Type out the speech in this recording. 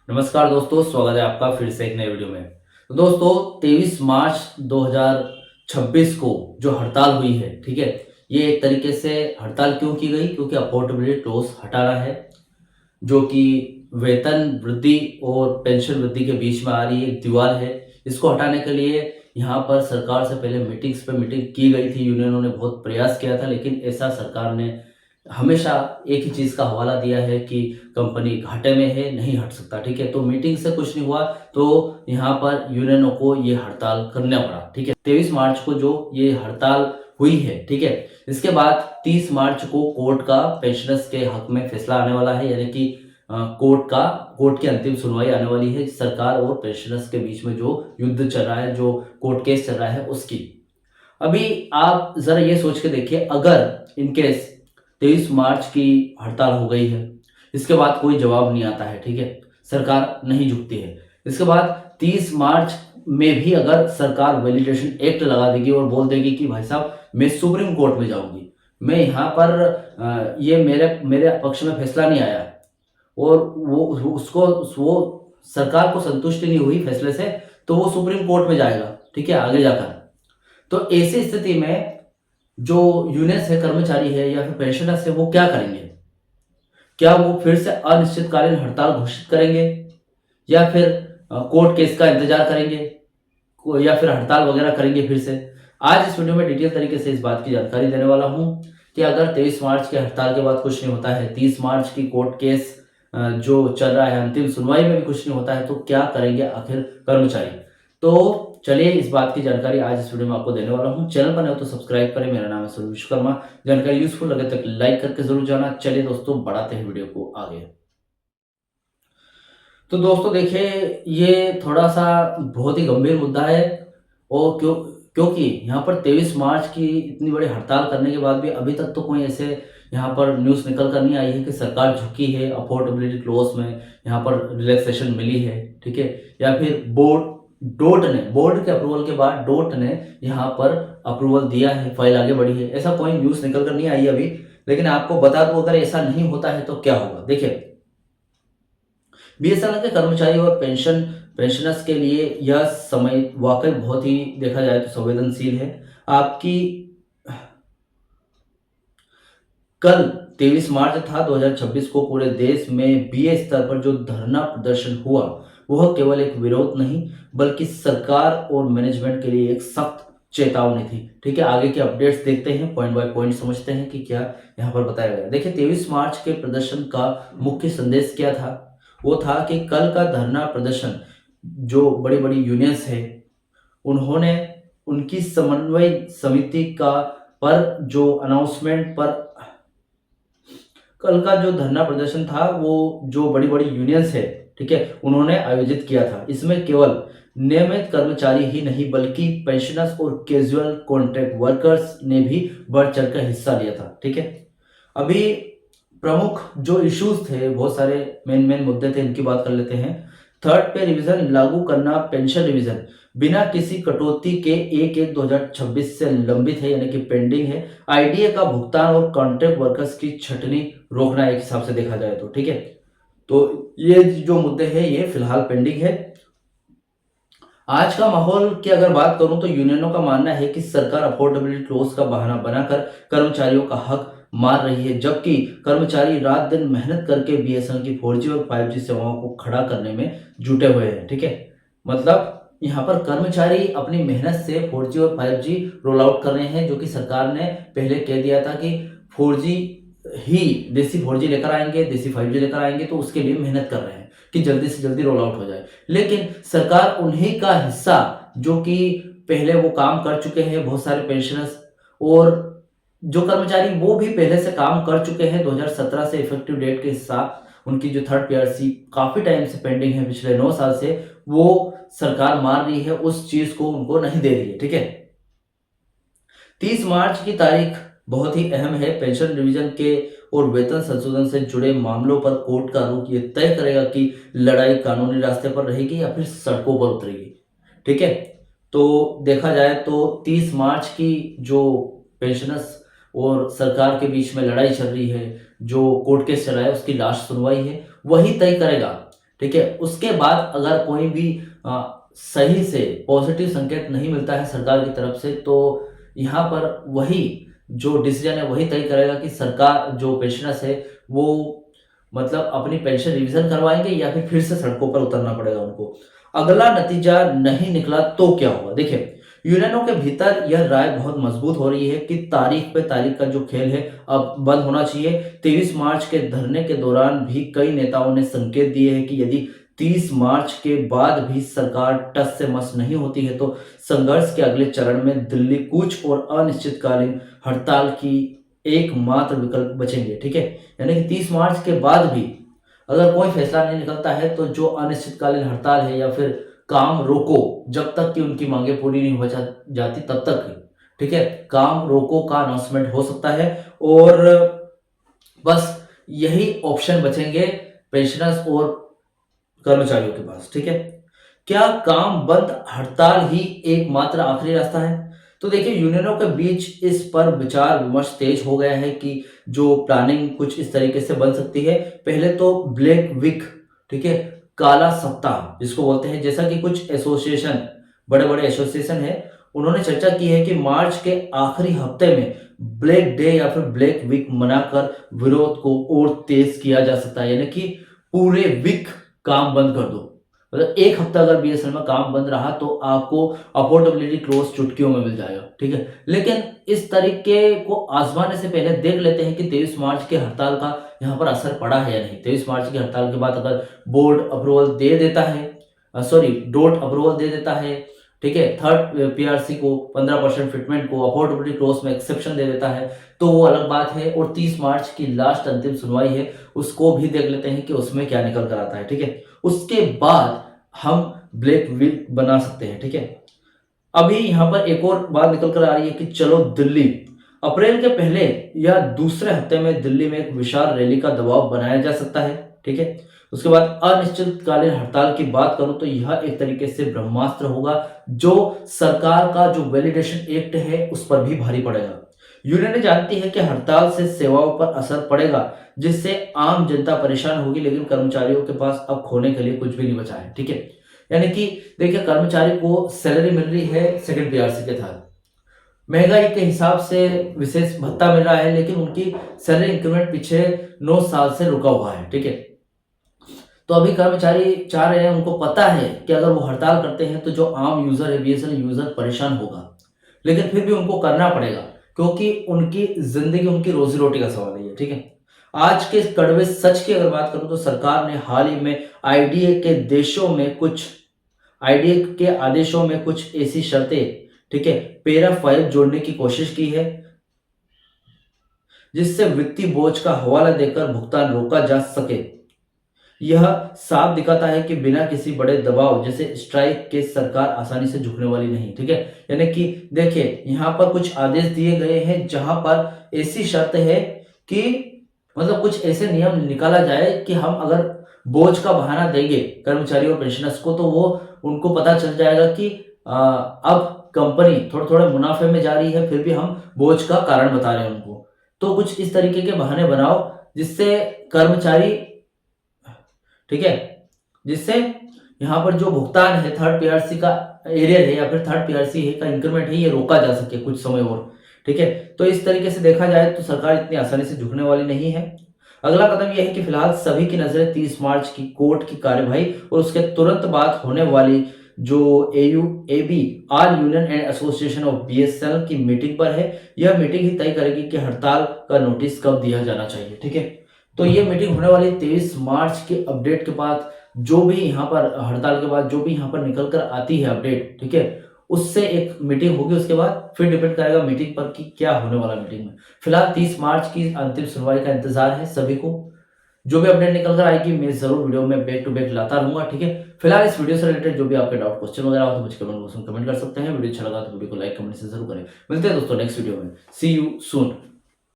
नमस्कार दोस्तों, स्वागत है आपका फिर से एक नए वीडियो में। तो दोस्तों 23 मार्च 2026 को जो हड़ताल हुई है, ठीक है, ये एक तरीके से हड़ताल क्यों की गई? क्योंकि अफोर्डेबिलिटी क्लॉज हटाना है, जो कि वेतन वृद्धि और पेंशन वृद्धि के बीच में आ रही एक दीवार है। इसको हटाने के लिए यहाँ पर सरकार से पहले मीटिंग्स पे मीटिंग की गई थी, यूनियनों ने बहुत प्रयास किया था, लेकिन ऐसा सरकार ने हमेशा एक ही चीज़ का हवाला दिया है कि कंपनी घाटे में है, नहीं हट सकता, ठीक है। तो मीटिंग से कुछ नहीं हुआ, तो यहाँ पर यूनियनों को ये हड़ताल करना पड़ा, ठीक है। 23 मार्च को जो ये हड़ताल हुई है, ठीक है, इसके बाद 30 मार्च को कोर्ट का पेंशनर्स के हक में फैसला आने वाला है, यानी कि कोर्ट की अंतिम सुनवाई आने वाली है सरकार और पेंशनर्स के बीच में जो युद्ध चल रहा है, जो कोर्ट केस चल रहा है उसकी। अभी आप जरा ये सोच के देखिए, अगर इनकेस 23 मार्च की हड़ताल हो गई है, इसके बाद कोई जवाब नहीं आता है, ठीक है, सरकार नहीं झुकती है, इसके बाद 30 मार्च में भी अगर सरकार वैलिडेशन एक्ट लगा देगी और बोल देगी कि भाई साहब मैं सुप्रीम कोर्ट में जाऊंगी, मैं यहाँ पर ये मेरे मेरे पक्ष में फैसला नहीं आया, और वो सरकार को संतुष्टि नहीं हुई फैसले से, तो वो सुप्रीम कोर्ट में जाएगा, ठीक है, आगे जाकर। तो ऐसी स्थिति में जो यूनियंस है, कर्मचारी है या फिर पेंशनर्स है, वो क्या करेंगे? क्या वो फिर से अनिश्चितकालीन हड़ताल घोषित करेंगे, या फिर कोर्ट केस का इंतजार करेंगे, या फिर हड़ताल वगैरह करेंगे फिर से? आज इस वीडियो में डिटेल तरीके से इस बात की जानकारी देने वाला हूं कि अगर 23 मार्च के हड़ताल के बाद कुछ नहीं होता है, 30 मार्च की कोर्ट केस जो चल रहा है अंतिम सुनवाई में भी कुछ नहीं होता है, तो क्या करेंगे आखिर कर्मचारी? तो चलिए इस बात की जानकारी आज इस वीडियो में आपको देने वाला हूं। चैनल पर नए हो तो सब्सक्राइब करें। मेरा नाम है सुनील विश्वकर्मा। जानकारी यूजफुल लगे तो लाइक करके जरूर जाना। चलिए दोस्तों, बढ़ाते हैं वीडियो को आगे। तो दोस्तों देखिए, ये थोड़ा सा बहुत ही गंभीर मुद्दा है, और क्योंकि यहाँ पर 23 मार्च की इतनी बड़ी हड़ताल करने के बाद भी अभी तक तो कोई ऐसे यहाँ पर न्यूज़ निकल कर नहीं आई है कि सरकार झुकी है, अफोर्डेबिलिटी क्लॉज में यहाँ पर रिलैक्सेशन मिली है, ठीक है, या फिर बोर्ड के अप्रूवल के बाद डोट ने यहाँ पर अप्रूवल दिया है, फाइल आगे बढ़ी है, ऐसा कोई न्यूज़ निकल कर नहीं आई अभी। लेकिन आपको बता दूं, अगर ऐसा नहीं होता है तो क्या होगा। देखिए, बीएसएनएल के कर्मचारी और पेंशनर्स के लिए यह समय वाकई बहुत ही, देखा जाए तो, संवेदनशील है। आपकी कल 23 मार्च था 2026 को पूरे देश में बीए स्तर पर जो धरना प्रदर्शन हुआ, वह केवल एक विरोध नहीं बल्कि सरकार और मैनेजमेंट के लिए एक सख्त चेतावनी थी, ठीक है। आगे के अपडेट्स देखते हैं, पॉइंट बाय पॉइंट समझते हैं कि क्या यहाँ पर बताया गया। देखिए, 23 मार्च के प्रदर्शन का मुख्य संदेश क्या था? वो था कि कल का धरना प्रदर्शन, जो बड़ी बड़ी यूनियंस है, उन्होंने उनकी समन्वय समिति का पर जो अनाउंसमेंट पर, कल का जो धरना प्रदर्शन था वो जो बड़ी बड़ी यूनियंस है, ठीक है, उन्होंने आयोजित किया था। इसमें केवल नियमित कर्मचारी ही नहीं बल्कि पेंशनर्स और कैजुअल कॉन्ट्रैक्ट वर्कर्स ने भी बढ़ चढ़कर हिस्सा लिया था, ठीक है। अभी प्रमुख जो इश्यूज थे, बहुत सारे मेन मुद्दे थे, इनकी बात कर लेते हैं। थर्ड पे रिवीजन लागू करना, पेंशन रिवीजन बिना किसी कटौती के 1/1/2026 से लंबित है, यानी कि पेंडिंग है। आईडीए का भुगतान और कॉन्ट्रैक्ट वर्कर्स की छटनी रोकना, एक हिसाब से देखा जाए तो, ठीक है। तो ये जो मुद्दे हैं ये फिलहाल पेंडिंग है। आज का माहौल की अगर बात करूं तो यूनियनों का मानना है कि सरकार अफोर्डेबिलिटी क्लॉज का बहाना बनाकर कर्मचारियों का हक मार रही है, जबकि कर्मचारी रात दिन मेहनत करके बीएसएनएल की 4G और 5G सेवाओं को खड़ा करने में जुटे हुए हैं, ठीक है। मतलब यहाँ पर कर्मचारी अपनी मेहनत से 4G और 5G रोल आउट कर रहे हैं, जो कि सरकार ने पहले कह दिया था कि 4G ही, देसी 4G लेकर आएंगे, देसी 5G लेकर आएंगे, तो उसके लिए मेहनत कर रहे हैं कि जल्दी से जल्दी रोल आउट हो जाए। लेकिन सरकार उन्हीं का हिस्सा, जो कि पहले वो काम कर चुके हैं, बहुत सारे पेंशनर्स और जो कर्मचारी वो भी पहले से काम कर चुके हैं, 2017 से इफेक्टिव डेट के हिसाब, उनकी जो थर्ड पीआरसी काफी टाइम से पेंडिंग है, पिछले 9 साल से, वो सरकार मार रही है, उस चीज को उनको नहीं दे रही है, ठीक है। 30 मार्च की तारीख बहुत ही अहम है। पेंशन रिवीजन के और वेतन संशोधन से जुड़े मामलों पर कोर्ट का रुख ये तय करेगा कि लड़ाई कानूनी रास्ते पर रहेगी या फिर सड़कों पर उतरेगी, ठीक है। तो देखा जाए तो 30 मार्च की जो पेंशनर्स और सरकार के बीच में लड़ाई चल रही है, जो कोर्ट केस चला है, उसकी लास्ट सुनवाई है, वही तय करेगा ठीक है। उसके बाद अगर कोई भी सही से पॉजिटिव संकेत नहीं मिलता है सरकार की तरफ से, तो यहाँ पर वही जो डिसीजन है वही तय करेगा कि सरकार जो पेंशनर्स है वो मतलब अपनी पेंशन रिवीजन करवाएंगे या फिर से सड़कों पर उतरना पड़ेगा उनको। अगला नतीजा नहीं निकला तो क्या होगा? देखिए, यूनियनों के भीतर यह राय बहुत मजबूत हो रही है कि तारीख पे तारीख का जो खेल है अब बंद होना चाहिए। 23 मार्च के धरने के दौरान भी कई नेताओं ने संकेत दिए हैं कि यदि 30 मार्च के बाद भी सरकार टस से मस नहीं होती है तो संघर्ष के अगले चरण में दिल्ली कूच और अनिश्चितकालीन हड़ताल की एकमात्र विकल्प बचेंगे। ठीक है, यानी कि 30 मार्च के बाद भी अगर कोई फैसला नहीं निकलता है तो जो अनिश्चितकालीन हड़ताल है या फिर काम रोको, जब तक कि उनकी मांगे पूरी नहीं हो जाती तब तक, ठीक है, काम रोको का अनाउंसमेंट हो सकता है। और बस यही ऑप्शन बचेंगे पेंशनर्स और कर्मचारियों के पास। ठीक है, क्या काम बंद हड़ताल ही एकमात्र आखिरी रास्ता है? तो देखिए, यूनियनों के बीच इस पर विचार विमर्श तेज हो गया है कि जो प्लानिंग कुछ इस तरीके से बन सकती है। पहले तो ब्लैक वीक, ठीक है, काला सप्ताह जिसको बोलते हैं, जैसा कि कुछ एसोसिएशन, बड़े बड़े एसोसिएशन है, उन्होंने चर्चा की है कि मार्च के आखिरी हफ्ते में ब्लैक डे या फिर ब्लैक वीक मनाकर विरोध को और तेज किया जा सकता है, यानी कि पूरे वीक काम बंद कर दो। मतलब एक हफ्ता अगर बीएसएनएल में काम बंद रहा तो आपको अफोर्डेबिलिटी क्लोज चुटकियों में मिल जाएगा। ठीक है, लेकिन इस तरीके को आजमाने से पहले देख लेते हैं कि 23 मार्च के हड़ताल का यहाँ पर असर पड़ा है या नहीं। 23 मार्च की हड़ताल के बाद अगर बोर्ड अप्रूवल दे देता है, डोट अप्रूवल दे देता है, ठीक है, थर्ड पीआरसी को 15% फिटमेंट को अफोर्डेबिलिटी क्लोज में एक्सेप्शन दे देता है, तो वो अलग बात है। और 30 मार्च की लास्ट अंतिम सुनवाई है, उसको भी देख लेते हैं कि उसमें क्या निकल कर आता है। ठीक है, उसके बाद हम ब्लैक वीक बना सकते हैं। ठीक है, अभी यहां पर एक और बात निकल कर आ रही है कि चलो दिल्ली अप्रैल के पहले या दूसरे हफ्ते में दिल्ली में एक विशाल रैली का दबाव बनाया जा सकता है। ठीक है, उसके बाद अनिश्चितकालीन हड़ताल की बात करूं तो यह एक तरीके से ब्रह्मास्त्र होगा जो सरकार का जो वैलिडेशन एक्ट है उस पर भी भारी पड़ेगा। यूनियन जानती है कि हड़ताल से सेवाओं पर असर पड़ेगा, जिससे आम जनता परेशान होगी, लेकिन कर्मचारियों के पास अब खोने के लिए कुछ भी नहीं बचा है। ठीक है, यानी कि देखिए, कर्मचारी को सैलरी मिल रही है सेकंड पीआरसी के तहत, महंगाई के हिसाब से विशेष भत्ता मिल रहा है, लेकिन उनकी सैलरी इंक्रीमेंट पीछे 9 साल से रुका हुआ है। ठीक है, तो अभी कर्मचारी चाह रहे हैं, उनको पता है कि अगर वो हड़ताल करते हैं तो जो आम यूजर है, बीएसएनएल यूजर परेशान होगा, लेकिन फिर भी उनको करना पड़ेगा क्योंकि उनकी जिंदगी, उनकी रोजी रोटी का सवाल है। ठीक है, आज के कड़वे सच की अगर बात करूं तो सरकार ने हाल ही में आईडीए के आदेशों में कुछ ऐसी शर्तें, ठीक है, पैरा 5 जोड़ने की कोशिश की है जिससे वित्तीय बोझ का हवाला देकर भुगतान रोका जा सके। यह साफ दिखाता है कि बिना किसी बड़े दबाव जैसे स्ट्राइक के सरकार आसानी से झुकने वाली नहीं। ठीक है, यानी कि देखिए, यहाँ पर कुछ आदेश दिए गए हैं जहां पर ऐसी शर्त है कि मतलब कुछ ऐसे नियम निकाला जाए कि हम अगर बोझ का बहाना देंगे कर्मचारियों और पेंशनर्स को तो वो उनको पता चल जाएगा कि अब कंपनी थोड़े थोड़े मुनाफे में जा रही है, फिर भी हम बोझ का कारण बता रहे हैं उनको। तो कुछ इस तरीके के बहाने बनाओ जिससे कर्मचारी, ठीक है, जिससे यहाँ पर जो भुगतान है थर्ड पीआरसी का एरियर है या फिर थर्ड पीआरसी है का इंक्रीमेंट है, ये रोका जा सके कुछ समय और। ठीक है, तो इस तरीके से देखा जाए तो सरकार इतनी आसानी से झुकने वाली नहीं है। अगला कदम यह है कि फिलहाल सभी की नजरें 30 मार्च की कोर्ट की कार्यवाही और उसके तुरंत बाद होने वाली जो AUAB all union and association of BSNL की मीटिंग पर है। यह मीटिंग ही तय करेगी कि हड़ताल का नोटिस कब दिया जाना चाहिए। ठीक है, तो ये मीटिंग होने वाली 23 मार्च के अपडेट के बाद, जो भी यहाँ पर हड़ताल के बाद जो भी यहाँ पर निकल कर आती है अपडेट, ठीक है, उससे एक मीटिंग होगी, उसके बाद फिर डिपेंड करेगा मीटिंग पर कि क्या होने वाला मीटिंग में। फिलहाल 30 मार्च की अंतिम सुनवाई का इंतजार है सभी को। जो भी अपडेट निकल कर आएगी मैं जरूर वीडियो में बैक टू बैक लाता रहूंगा। ठीक है, फिलहाल इस वीडियो से रिलेटेड जो भी आपके डाउट क्वेश्चन वगैरह हो तो मुझे कमेंट बॉक्स में कमेंट कर सकते हैं। वीडियो अच्छा लगा तो वीडियो को लाइक कमेंट से जरूर करें। मिलते हैं दोस्तों नेक्स्ट वीडियो में। सी यू सून।